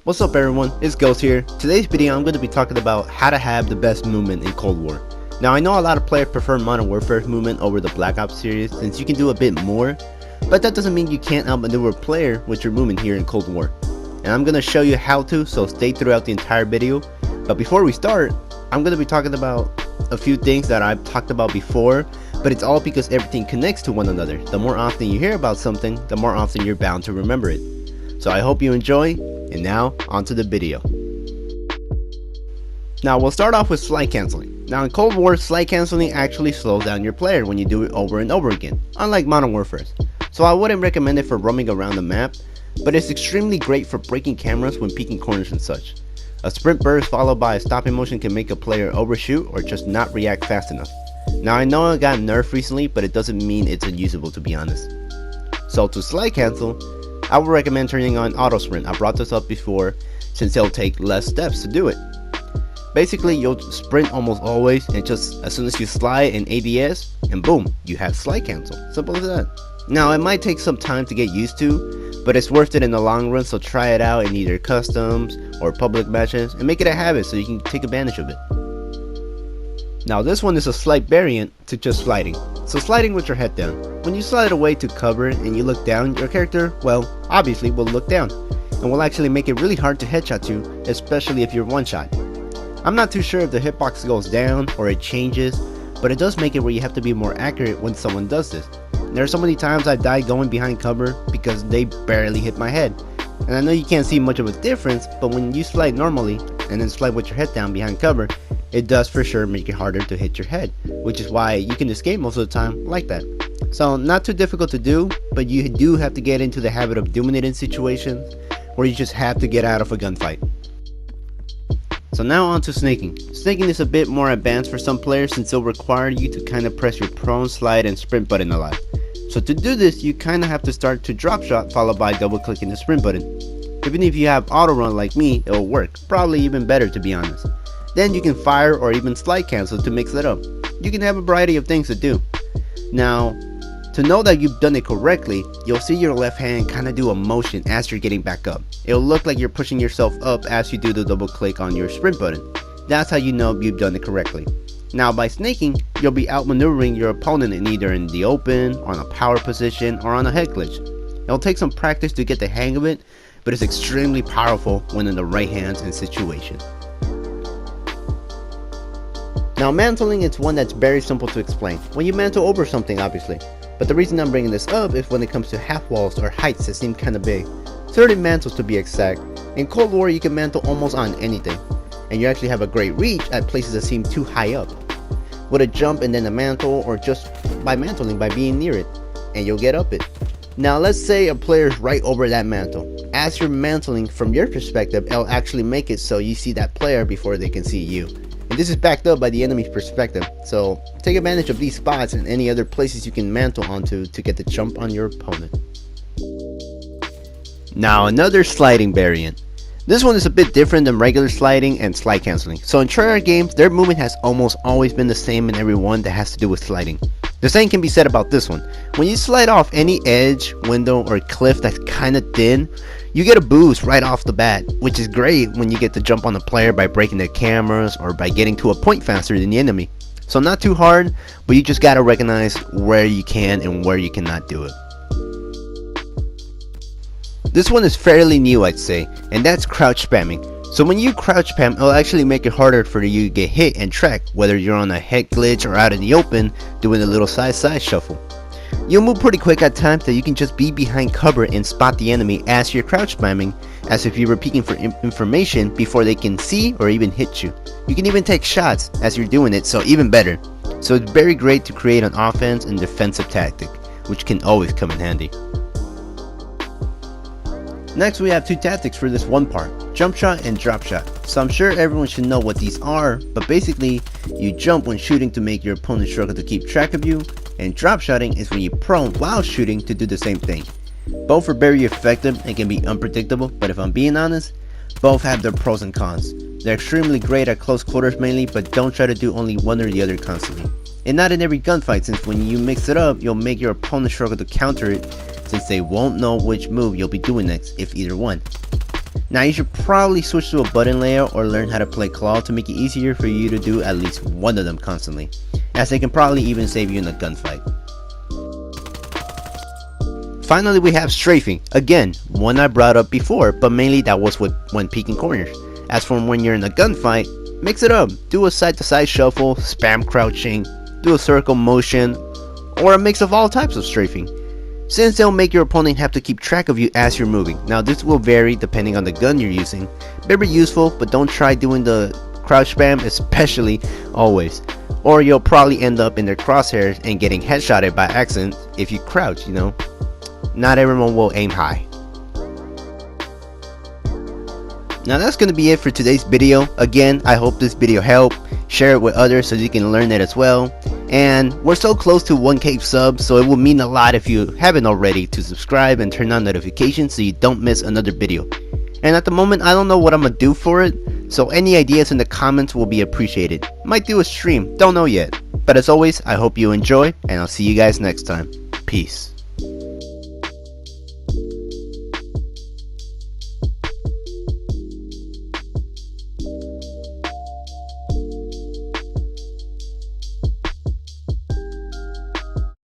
What's up everyone, it's Ghost here. Today's video I'm going to be talking about how to have the best movement in Cold War. Now I know a lot of players prefer Modern Warfare's movement over the Black Ops series since you can do a bit more, but that doesn't mean you can't outmaneuver a player with your movement here in Cold War. And I'm going to show you how to, so stay throughout the entire video. But before we start, I'm going to be talking about a few things that I've talked about before, but it's all because everything connects to one another. The more often you hear about something, the more often you're bound to remember it. So I hope you enjoy. And now, onto the video. Now we'll start off with slide canceling. Now in Cold War, slide canceling actually slows down your player when you do it over and over again, unlike Modern Warfare. So I wouldn't recommend it for roaming around the map, but it's extremely great for breaking cameras when peeking corners and such. A sprint burst followed by a stopping motion can make a player overshoot or just not react fast enough. Now I know it got nerfed recently, but it doesn't mean it's unusable, to be honest. So to slide cancel, I would recommend turning on auto sprint. I brought this up before since it'll take less steps to do it. Basically you'll sprint almost always, and just as soon as you slide in ADS, and boom, you have slide cancel. Simple as that. Now it might take some time to get used to, but it's worth it in the long run, so try it out in either customs or public matches and make it a habit so you can take advantage of it. Now this one is a slight variant to just sliding. So sliding with your head down. When you slide away to cover and you look down, your character, well, obviously will look down and will actually make it really hard to headshot you, especially if you're one shot. I'm not too sure if the hitbox goes down or it changes, but it does make it where you have to be more accurate when someone does this. There are so many times I've died going behind cover because they barely hit my head. And I know you can't see much of a difference, but when you slide normally and then slide with your head down behind cover, it does for sure make it harder to hit your head, which is why you can escape most of the time like that. So not too difficult to do, but you do have to get into the habit of doing it in situations where you just have to get out of a gunfight. So now on to snaking. Snaking is a bit more advanced for some players since it'll require you to kind of press your prone, slide, and sprint button a lot. So to do this, you kind of have to start to drop shot followed by double clicking the sprint button. Even if you have auto run like me, it'll work, probably even better to be honest. Then you can fire or even slide cancel to mix it up. You can have a variety of things to do. Now, to know that you've done it correctly, you'll see your left hand kind of do a motion as you're getting back up. It'll look like you're pushing yourself up as you do the double click on your sprint button. That's how you know you've done it correctly. Now by snaking, you'll be outmaneuvering your opponent in either in the open, on a power position, or on a head glitch. It'll take some practice to get the hang of it, but it's extremely powerful when in the right hands and situation. Now mantling is one that's very simple to explain. When you mantle over something obviously. But the reason I'm bringing this up is when it comes to half walls or heights that seem kinda big. 30 mantles to be exact. In Cold War you can mantle almost on anything. And you actually have a great reach at places that seem too high up. With a jump and then a mantle, or just by mantling by being near it. And you'll get up it. Now let's say a player is right over that mantle. As you're mantling from your perspective, it'll actually make it so you see that player before they can see you. And this is backed up by the enemy's perspective, so take advantage of these spots and any other places you can mantle onto to get the jump on your opponent. Now another sliding variant. This one is a bit different than regular sliding and slide canceling. So in tryhard games, their movement has almost always been the same in every one that has to do with sliding. The same can be said about this one. When you slide off any edge, window, or cliff that's kinda thin, you get a boost right off the bat, which is great when you get to jump on the player by breaking their cameras or by getting to a point faster than the enemy. So not too hard, but you just gotta recognize where you can and where you cannot do it. This one is fairly new I'd say, and that's crouch spamming. So when you crouch spam, it'll actually make it harder for you to get hit and tracked, whether you're on a head glitch or out in the open doing a little side shuffle. You'll move pretty quick at times that you can just be behind cover and spot the enemy as you're crouch spamming, as if you were peeking for information before they can see or even hit you. You can even take shots as you're doing it, so even better. So it's very great to create an offense and defensive tactic, which can always come in handy. Next we have two tactics for this one part, jump shot and drop shot. So I'm sure everyone should know what these are, but basically you jump when shooting to make your opponent struggle to keep track of you, and drop shotting is when you prone while shooting to do the same thing. Both are very effective and can be unpredictable, but if I'm being honest, both have their pros and cons. They're extremely great at close quarters mainly, but don't try to do only one or the other constantly. And not in every gunfight, since when you mix it up, you'll make your opponent struggle to counter it, since they won't know which move you'll be doing next, if either one. Now you should probably switch to a button layout or learn how to play claw to make it easier for you to do at least one of them constantly, as they can probably even save you in a gunfight. Finally, we have strafing, again, one I brought up before, but mainly that was when peeking corners. As for when you're in a gunfight, mix it up, do a side to side shuffle, spam crouching, do a circle motion, or a mix of all types of strafing, since they'll make your opponent have to keep track of you as you're moving. Now this will vary depending on the gun you're using, very useful, but don't try doing the crouch spam, especially always, or you'll probably end up in their crosshairs and getting headshotted by accident if you crouch, you know. Not everyone will aim high. Now that's going to be it for today's video. Again, I hope this video helped. Share it with others so you can learn it as well. And we're so close to 1K subs, so it will mean a lot if you haven't already to subscribe and turn on notifications so you don't miss another video. And at the moment, I don't know what I'm going to do for it, so any ideas in the comments will be appreciated. Might do a stream, don't know yet. But as always, I hope you enjoy, and I'll see you guys next time. Peace.